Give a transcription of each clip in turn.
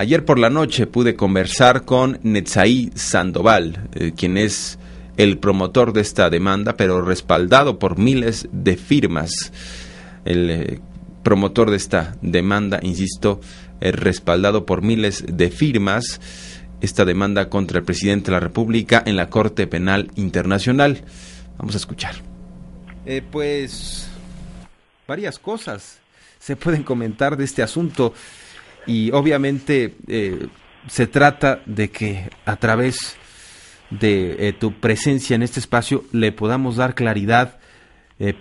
Ayer por la noche pude conversar con Netzaí Sandoval, quien es el promotor de esta demanda, pero respaldado por miles de firmas. El promotor de esta demanda, insisto, es respaldado por miles de firmas, esta demanda contra el presidente de la República en la Corte Penal Internacional. Vamos a escuchar. Pues varias cosas se pueden comentar de este asunto y obviamente se trata de que a través de tu presencia en este espacio le podamos dar claridad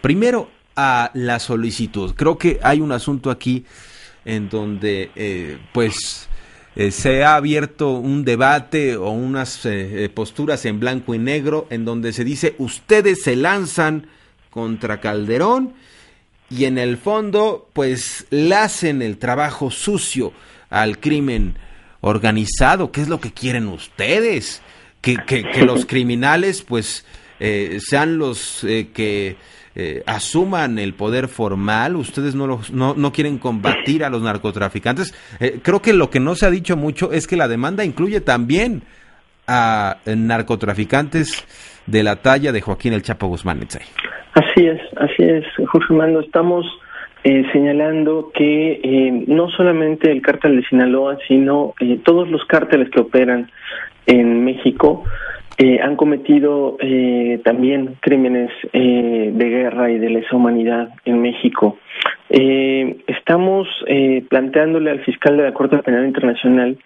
primero a la solicitud. Creo que hay un asunto aquí en donde se ha abierto un debate o unas posturas en blanco y negro en donde se dice ustedes se lanzan contra Calderón y en el fondo pues le hacen el trabajo sucio al crimen organizado. ¿Qué es lo que quieren ustedes? Que los criminales pues sean los que asuman el poder formal. Ustedes no quieren combatir a los narcotraficantes. Creo que lo que no se ha dicho mucho es que la demanda incluye también a narcotraficantes de la talla de Joaquín El Chapo Guzmán. Así es, Jorge Armando. Estamos señalando que no solamente el cártel de Sinaloa, sino todos los cárteles que operan en México han cometido también crímenes de guerra y de lesa humanidad en México. Estamos planteándole al fiscal de la Corte Penal Internacional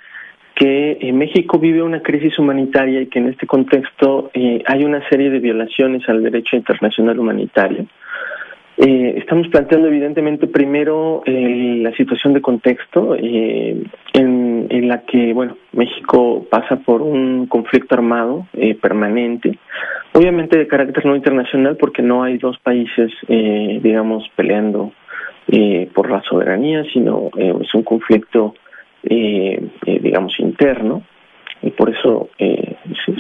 que México vive una crisis humanitaria y que en este contexto hay una serie de violaciones al derecho internacional humanitario. Estamos planteando evidentemente primero la situación de contexto en la que México pasa por un conflicto armado permanente, obviamente de carácter no internacional porque no hay dos países peleando por la soberanía, sino es un conflicto interno, y por eso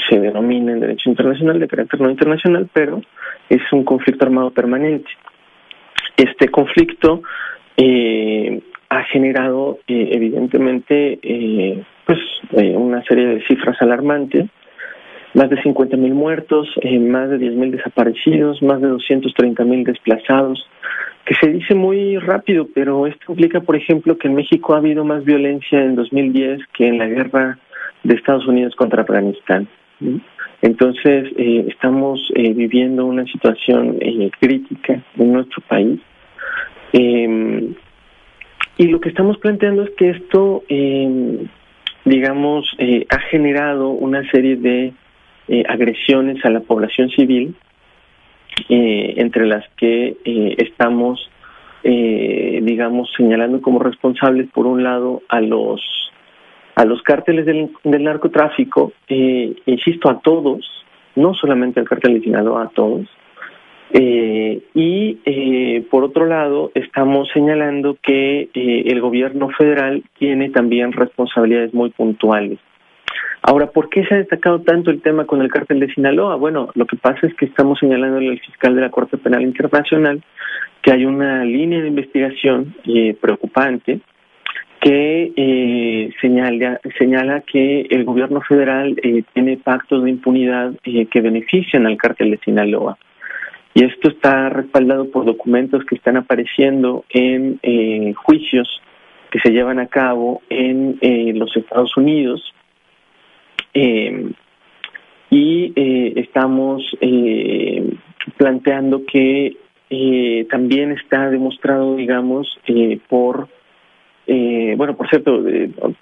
se denomina en derecho internacional de carácter no internacional, pero es un conflicto armado permanente. Este conflicto ha generado evidentemente una serie de cifras alarmantes: más de 50,000 muertos, más de 10,000 desaparecidos, más de 230,000 desplazados, que se dice muy rápido, pero esto implica, por ejemplo, que en México ha habido más violencia en 2010 que en la guerra de Estados Unidos contra Afganistán. Entonces, estamos viviendo una situación crítica en nuestro país. Y lo que estamos planteando es que esto, ha generado una serie de agresiones a la población civil, entre las que estamos, señalando como responsables, por un lado, a los cárteles del narcotráfico, insisto, a todos, no solamente al cártel de Sinaloa, a todos, y por otro lado, estamos señalando que el gobierno federal tiene también responsabilidades muy puntuales. Ahora, ¿por qué se ha destacado tanto el tema con el cártel de Sinaloa? Bueno, lo que pasa es que estamos señalándole al fiscal de la Corte Penal Internacional que hay una línea de investigación preocupante que señala que el gobierno federal tiene pactos de impunidad que benefician al cártel de Sinaloa. Y esto está respaldado por documentos que están apareciendo en juicios que se llevan a cabo en los Estados Unidos. Estamos planteando que también está demostrado, por cierto,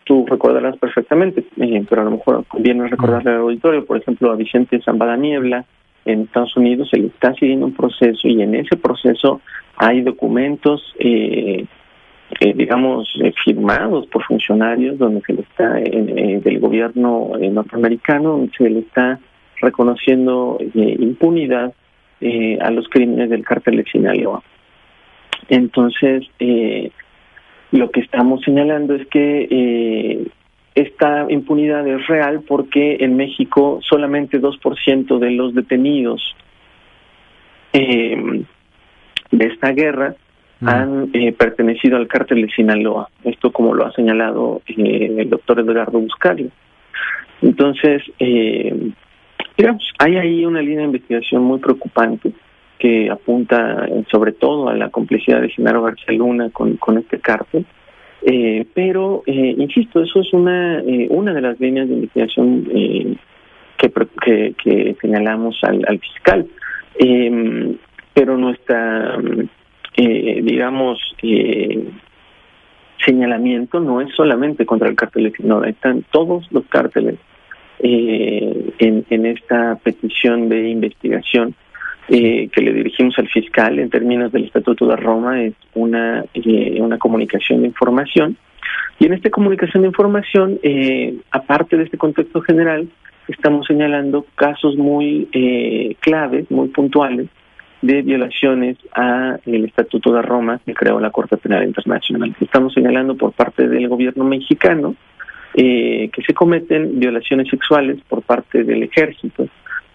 tú recordarás perfectamente, pero a lo mejor conviene recordarle al auditorio, por ejemplo, a Vicente Zambada Niebla en Estados Unidos se le está siguiendo un proceso y en ese proceso hay documentos firmados por funcionarios donde se le está del gobierno norteamericano, donde se le está reconociendo impunidad a los crímenes del cártel de Sinaloa. Entonces, lo que estamos señalando es que esta impunidad es real porque en México solamente 2% de los detenidos de esta guerra han pertenecido al cártel de Sinaloa. Esto como lo ha señalado el doctor Eduardo Buscario. Entonces, digamos, hay ahí una línea de investigación muy preocupante que apunta sobre todo a la complejidad de Genaro García Luna con este cártel. Pero, insisto, eso es una de las líneas de investigación que señalamos al fiscal. Pero nuestra, señalamiento no es solamente contra el cártel de Sinaloa, están todos los cárteles en esta petición de investigación que le dirigimos al fiscal en términos del Estatuto de Roma. Es una comunicación de información, y en esta comunicación de información, aparte de este contexto general, estamos señalando casos muy claves, muy puntuales, de violaciones al Estatuto de Roma que creó la Corte Penal Internacional. Estamos señalando por parte del gobierno mexicano que se cometen violaciones sexuales por parte del ejército,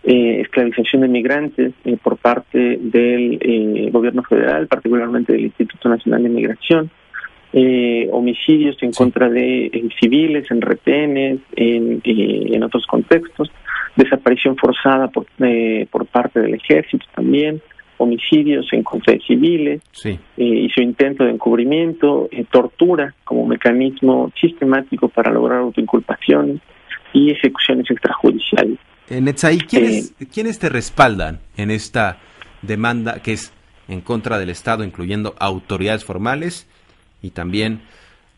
esclavización de migrantes por parte del gobierno federal, particularmente del Instituto Nacional de Migración, homicidios en contra de civiles, en retenes, en otros contextos, desaparición forzada por parte del ejército también, homicidios en contra de civiles, y su intento de encubrimiento, tortura como mecanismo sistemático para lograr autoinculpaciones y ejecuciones extrajudiciales. Netzaí, ¿quiénes te respaldan en esta demanda que es en contra del Estado, incluyendo autoridades formales y también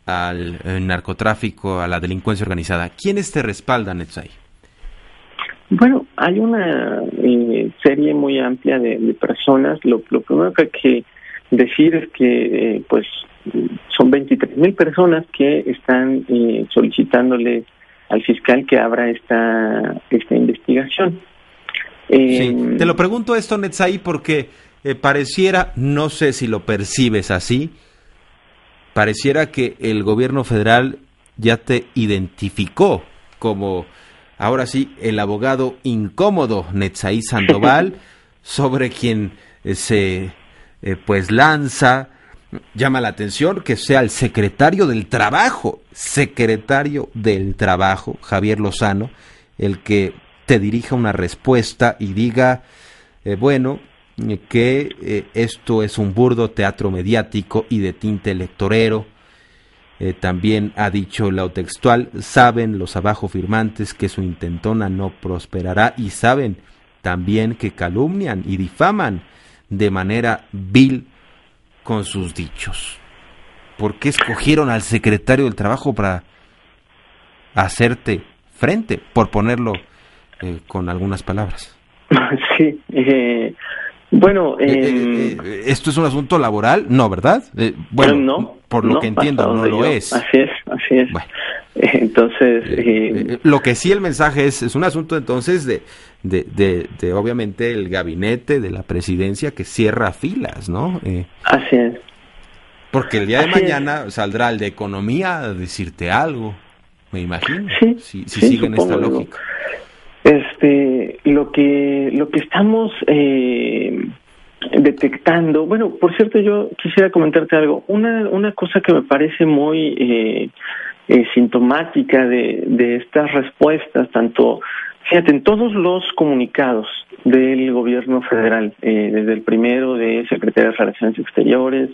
al narcotráfico, a la delincuencia organizada? ¿Quiénes te respaldan, Netzaí? Bueno, hay una serie muy amplia de personas. Lo primero que hay que decir es que pues son 23,000 personas que están solicitándole al fiscal que abra esta investigación. Sí, te lo pregunto esto, Netzaí, porque pareciera, no sé si lo percibes así, pareciera que el gobierno federal ya te identificó como, ahora sí, el abogado incómodo Netzaí Sandoval, sobre quien se lanza. Llama la atención que sea el secretario del Trabajo, Javier Lozano, el que te dirija una respuesta y diga, que esto es un burdo teatro mediático y de tinte electorero. También ha dicho lo textual: saben los abajo firmantes que su intentona no prosperará, y saben también que calumnian y difaman de manera vil con sus dichos. ¿Por qué escogieron al secretario del Trabajo para hacerte frente, por ponerlo con algunas palabras? Sí, ¿esto es un asunto laboral? No, ¿verdad? No, por lo que entiendo, no lo es. Así es. Bueno. Entonces... lo que sí, el mensaje es un asunto entonces de obviamente el gabinete de la presidencia que cierra filas, ¿no? Así es. Porque el día de mañana saldrá el de Economía a decirte algo, me imagino, si siguen esta lógica. Lo que estamos detectando, bueno, por cierto, yo quisiera comentarte algo. Una cosa que me parece muy sintomática de estas respuestas, tanto, fíjate, en todos los comunicados del gobierno federal, desde el primero de Secretaría de Relaciones Exteriores,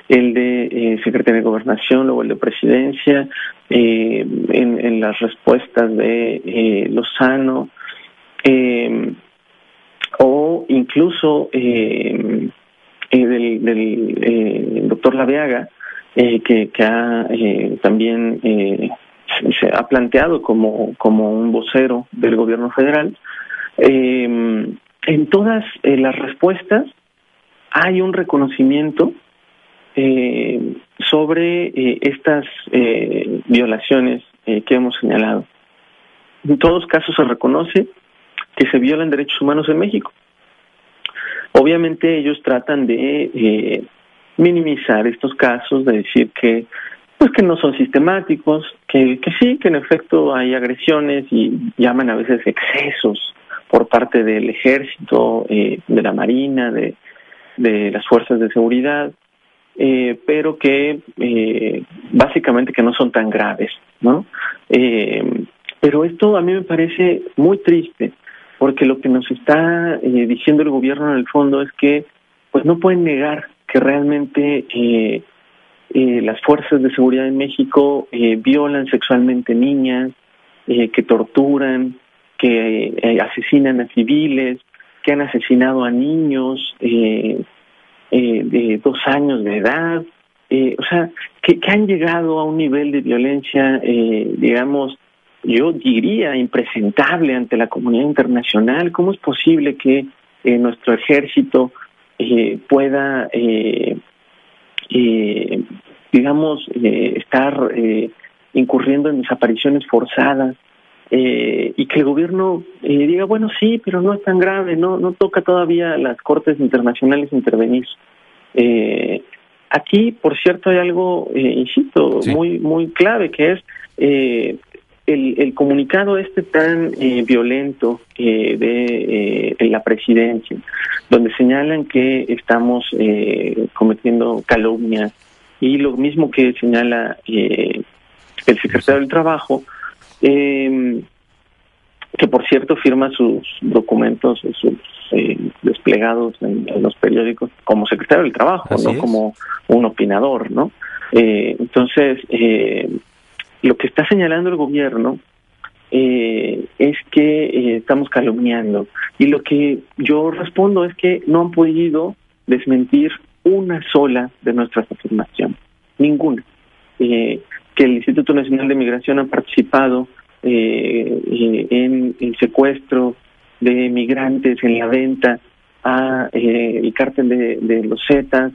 el de Secretaría de Gobernación, luego el de Presidencia, en las respuestas de Lozano, o incluso del doctor Laveaga, que ha también se ha planteado como un vocero del gobierno federal. En todas las respuestas hay un reconocimiento sobre estas violaciones que hemos señalado. En todos los casos se reconoce que se violan derechos humanos en México. Obviamente ellos tratan de minimizar estos casos, de decir que no son sistemáticos, que sí, que en efecto hay agresiones, y llaman a veces excesos por parte del ejército, de la marina, de las fuerzas de seguridad, pero que básicamente que no son tan graves, ¿no? Pero esto a mí me parece muy triste, porque lo que nos está diciendo el gobierno en el fondo es que pues no pueden negar que realmente las fuerzas de seguridad en México violan sexualmente niñas, que torturan, que asesinan a civiles, que han asesinado a niños de 2 años de edad, o sea, que han llegado a un nivel de violencia, digamos, yo diría impresentable ante la comunidad internacional. ¿Cómo es posible que nuestro ejército pueda, digamos, estar incurriendo en desapariciones forzadas? Y que el gobierno diga, bueno, sí, pero no es tan grave, no toca todavía a las cortes internacionales intervenir. Aquí, por cierto, hay algo, insisto, sí, muy clave, que es el comunicado tan violento de la presidencia, donde señalan que estamos cometiendo calumnias, y lo mismo que señala el secretario del Trabajo, que por cierto firma sus documentos, sus desplegados en los periódicos como secretario del Trabajo, así no es, como un opinador, ¿no? Entonces, lo que está señalando el gobierno es que estamos calumniando, y lo que yo respondo es que no han podido desmentir una sola de nuestras afirmaciones, ninguna. Que el Instituto Nacional de Migración ha participado en el secuestro de migrantes, en la venta a el cártel de los Zetas,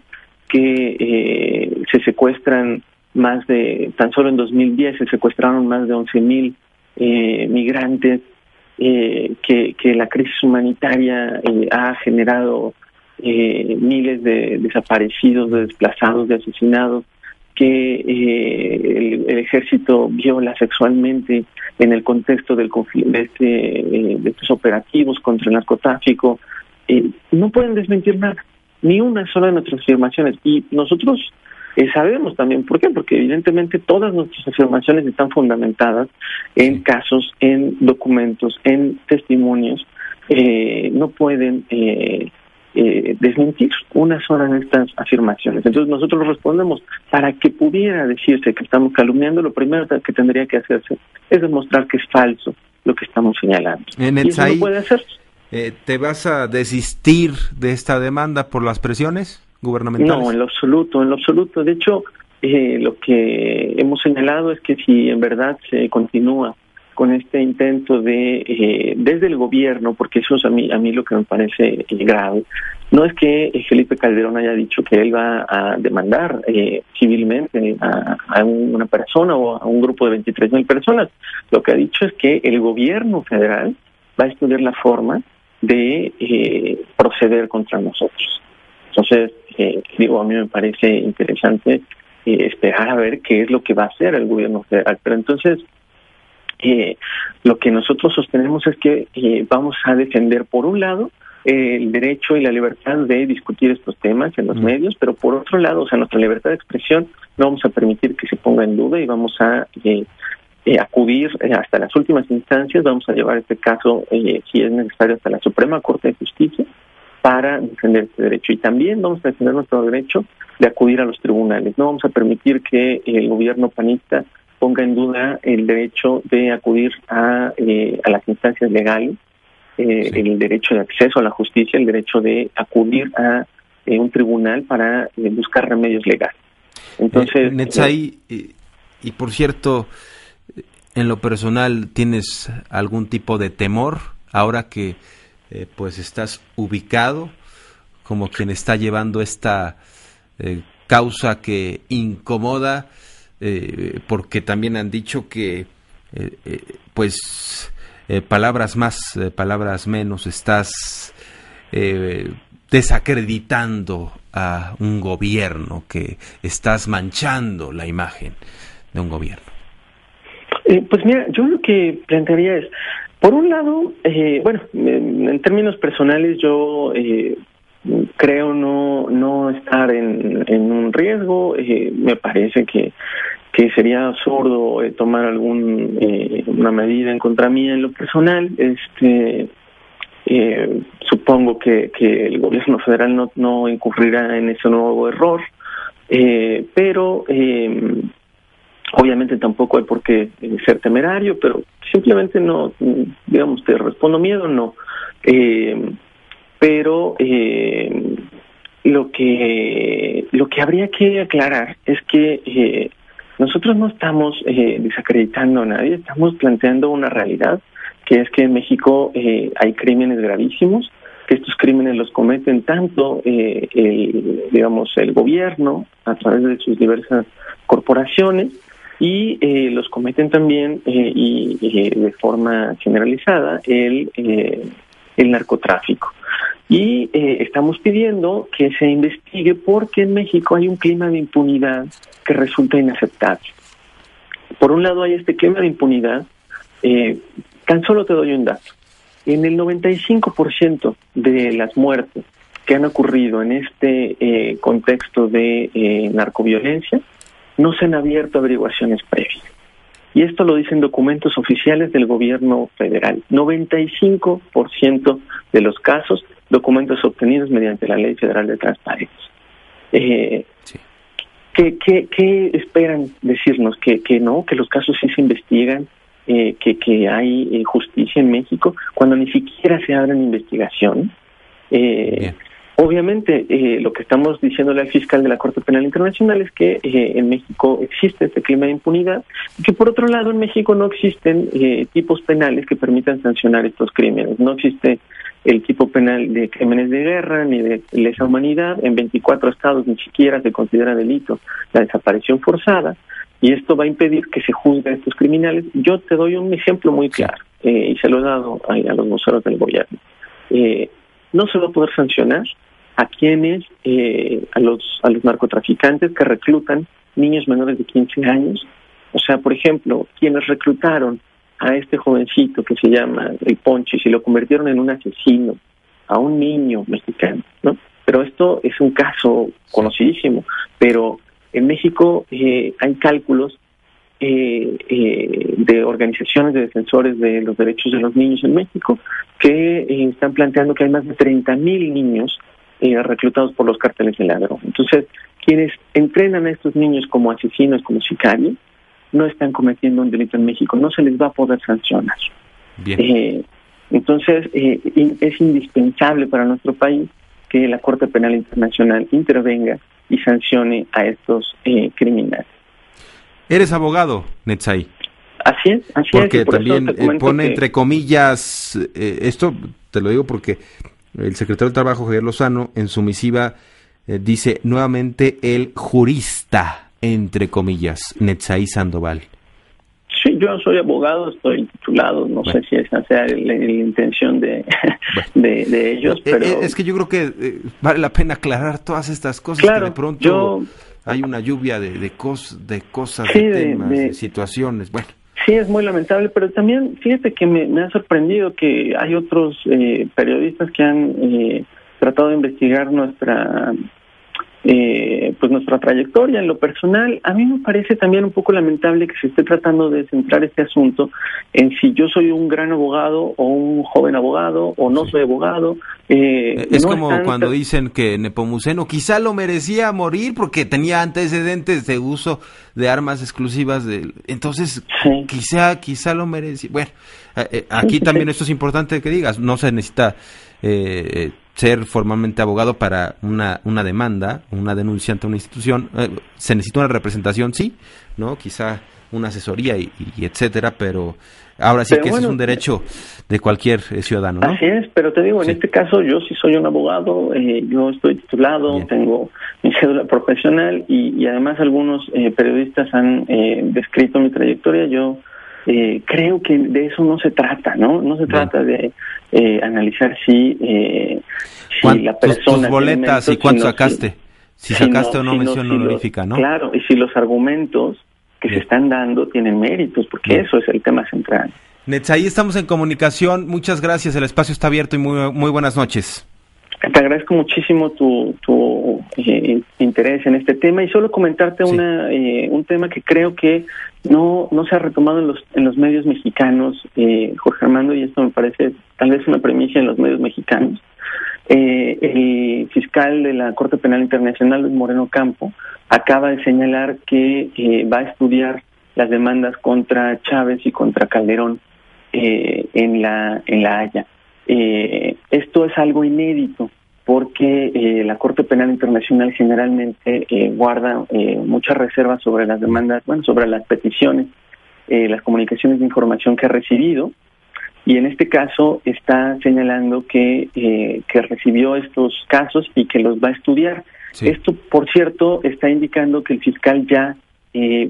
que se secuestran tan solo en 2010 se secuestraron más de 11,000 migrantes, que la crisis humanitaria ha generado miles de desaparecidos, de desplazados, de asesinados, que el ejército viola sexualmente en el contexto de estos operativos contra el narcotráfico. No pueden desmentir nada, ni una sola de nuestras afirmaciones, y nosotros sabemos también por qué, porque evidentemente todas nuestras afirmaciones están fundamentadas en casos, en documentos, en testimonios. No pueden desmentir una sola de estas afirmaciones. Entonces nosotros respondemos, para que pudiera decirse que estamos calumniando, lo primero que tendría que hacerse es demostrar que es falso lo que estamos señalando. Y eso no puede hacerse. ¿Te vas a desistir de esta demanda por las presiones gubernamentales? No, en lo absoluto. De hecho, lo que hemos señalado es que si en verdad se continúa con este intento de desde el gobierno, porque eso es a mí lo que me parece grave, no es que Felipe Calderón haya dicho que él va a demandar civilmente a una persona o a un grupo de 23,000 personas. Lo que ha dicho es que el gobierno federal va a estudiar la forma de proceder contra nosotros. Entonces, a mí me parece interesante esperar a ver qué es lo que va a hacer el gobierno federal. Pero entonces, lo que nosotros sostenemos es que vamos a defender, por un lado, el derecho y la libertad de discutir estos temas en los medios, pero por otro lado, nuestra libertad de expresión no vamos a permitir que se ponga en duda, y vamos a acudir hasta las últimas instancias. Vamos a llevar este caso, si es necesario, hasta la Suprema Corte de Justicia para defender este derecho, y también vamos a defender nuestro derecho de acudir a los tribunales. No vamos a permitir que el gobierno panista ponga en duda el derecho de acudir a las instancias legales, el derecho de acceso a la justicia, el derecho de acudir a un tribunal para buscar remedios legales. Entonces, Netzaí, y por cierto, en lo personal, ¿tienes algún tipo de temor ahora que pues estás ubicado como quien está llevando esta causa que incomoda? Porque también han dicho que palabras más, palabras menos, estás desacreditando a un gobierno, que estás manchando la imagen de un gobierno. Pues mira, yo lo que plantearía es, por un lado, en términos personales, yo creo no estar en un riesgo. Me parece que sería absurdo tomar una medida en contra mía en lo personal. Supongo que el gobierno federal no incurrirá en ese nuevo error, pero obviamente tampoco hay por qué ser temerario, pero simplemente no, digamos, te respondo miedo, no. Pero lo que habría que aclarar es que nosotros no estamos desacreditando a nadie, estamos planteando una realidad, que es que en México hay crímenes gravísimos, que estos crímenes los cometen tanto el gobierno a través de sus diversas corporaciones, y los cometen también y de forma generalizada el narcotráfico. Y estamos pidiendo que se investigue, porque en México hay un clima de impunidad que resulta inaceptable. Por un lado hay este clima de impunidad, tan solo te doy un dato. En el 95% de las muertes que han ocurrido en este contexto de narcoviolencia, no se han abierto averiguaciones previas. Y esto lo dicen documentos oficiales del gobierno federal. 95% de los casos, documentos obtenidos mediante la Ley Federal de Transparencia. Sí. ¿Qué esperan decirnos? ¿Que no? ¿Que los casos sí se investigan? ¿Que hay justicia en México? Cuando ni siquiera se abren investigaciones. Obviamente, lo que estamos diciéndole al fiscal de la Corte Penal Internacional es que en México existe este clima de impunidad, y que por otro lado en México no existen tipos penales que permitan sancionar estos crímenes. No existe el tipo penal de crímenes de guerra ni de lesa humanidad. En 24 estados ni siquiera se considera delito la desaparición forzada, y esto va a impedir que se juzguen a estos criminales. Yo te doy un ejemplo muy claro, y se lo he dado a los voceros del gobierno. No se va a poder sancionar a quienes, a los narcotraficantes que reclutan niños menores de 15 años. O sea, por ejemplo, quienes reclutaron a este jovencito que se llama El Ponchis y lo convirtieron en un asesino, a un niño mexicano, ¿no? Pero esto es un caso conocidísimo. Pero en México hay cálculos de organizaciones de defensores de los derechos de los niños en México que están planteando que hay más de 30,000 niños reclutados por los cárteles de la droga. Entonces, quienes entrenan a estos niños como asesinos, como sicarios, no están cometiendo un delito en México, no se les va a poder sancionar. Bien. Entonces, es indispensable para nuestro país que la Corte Penal Internacional intervenga y sancione a estos criminales. ¿Eres abogado, Netzaí? Así es. Porque también pone entre comillas, esto te lo digo porque el secretario del Trabajo, Javier Lozano, en su misiva dice nuevamente el jurista, entre comillas, Netzaí Sandoval. Sí, yo soy abogado, estoy titulado, no sé si esa sea la intención de ellos, pero... Es que yo creo que vale la pena aclarar todas estas cosas, claro, que de pronto hay una lluvia de cosas, sí, de temas, de situaciones, bueno. Sí, es muy lamentable, pero también fíjate que me ha sorprendido que hay otros periodistas que han tratado de investigar nuestra trayectoria en lo personal. A mí me parece también un poco lamentable que se esté tratando de centrar este asunto en si yo soy un gran abogado o un joven abogado o no soy abogado. Es como cuando dicen que Nepomuceno quizá lo merecía morir porque tenía antecedentes de uso de armas exclusivas entonces quizá lo merecía. Bueno, aquí también esto es importante que digas, no se necesita ser formalmente abogado para una demanda, una denuncia ante una institución. Se necesita una representación, sí, ¿no? Quizá una asesoría y etcétera, pero ahora sí que ese es un derecho de cualquier ciudadano, ¿no? Así es, pero te digo, en este caso yo sí soy un abogado, yo estoy titulado, bien, tengo mi cédula profesional y además algunos periodistas han descrito mi trayectoria. Yo creo que de eso no se trata, ¿no? No se trata de analizar si la persona... tus boletas y cuánto sacaste, si sacaste o no mención honorífica, ¿no? Claro, y si los argumentos que se están dando tienen méritos, porque eso es el tema central. Netzaí, estamos en comunicación, muchas gracias, el espacio está abierto y muy buenas noches. Te agradezco muchísimo tu interés en este tema y solo comentarte un tema que creo que no se ha retomado en los medios mexicanos, Jorge Armando, y esto me parece tal vez una premisa en los medios mexicanos. El fiscal de la Corte Penal Internacional, Luis Moreno Campo, acaba de señalar que va a estudiar las demandas contra Chávez y contra Calderón en la Haya. Esto es algo inédito porque la Corte Penal Internacional generalmente guarda muchas reservas sobre las demandas, sobre las peticiones, las comunicaciones de información que ha recibido, y en este caso está señalando que recibió estos casos y que los va a estudiar. Sí. Esto, por cierto, está indicando que el fiscal ya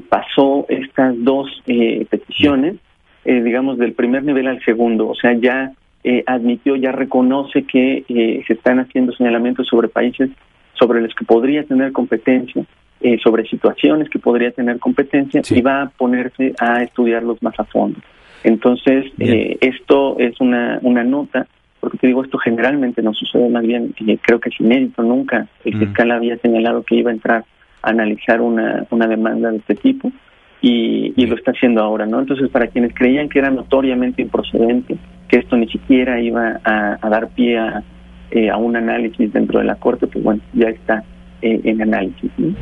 pasó estas dos peticiones, digamos, del primer nivel al segundo, o sea, ya admitió, ya reconoce que se están haciendo señalamientos sobre países sobre los que podría tener competencia, sobre situaciones que podría tener competencia, sí, y va a ponerse a estudiarlos más a fondo. Entonces, esto es una nota, porque te digo, esto generalmente no sucede, más bien creo que es inédito, nunca el fiscal había señalado que iba a entrar a analizar una demanda de este tipo, y lo está haciendo ahora, ¿no? Entonces, para quienes creían que era notoriamente improcedente, que esto ni siquiera iba a dar pie a un análisis dentro de la Corte, pues bueno, ya está en análisis, ¿no?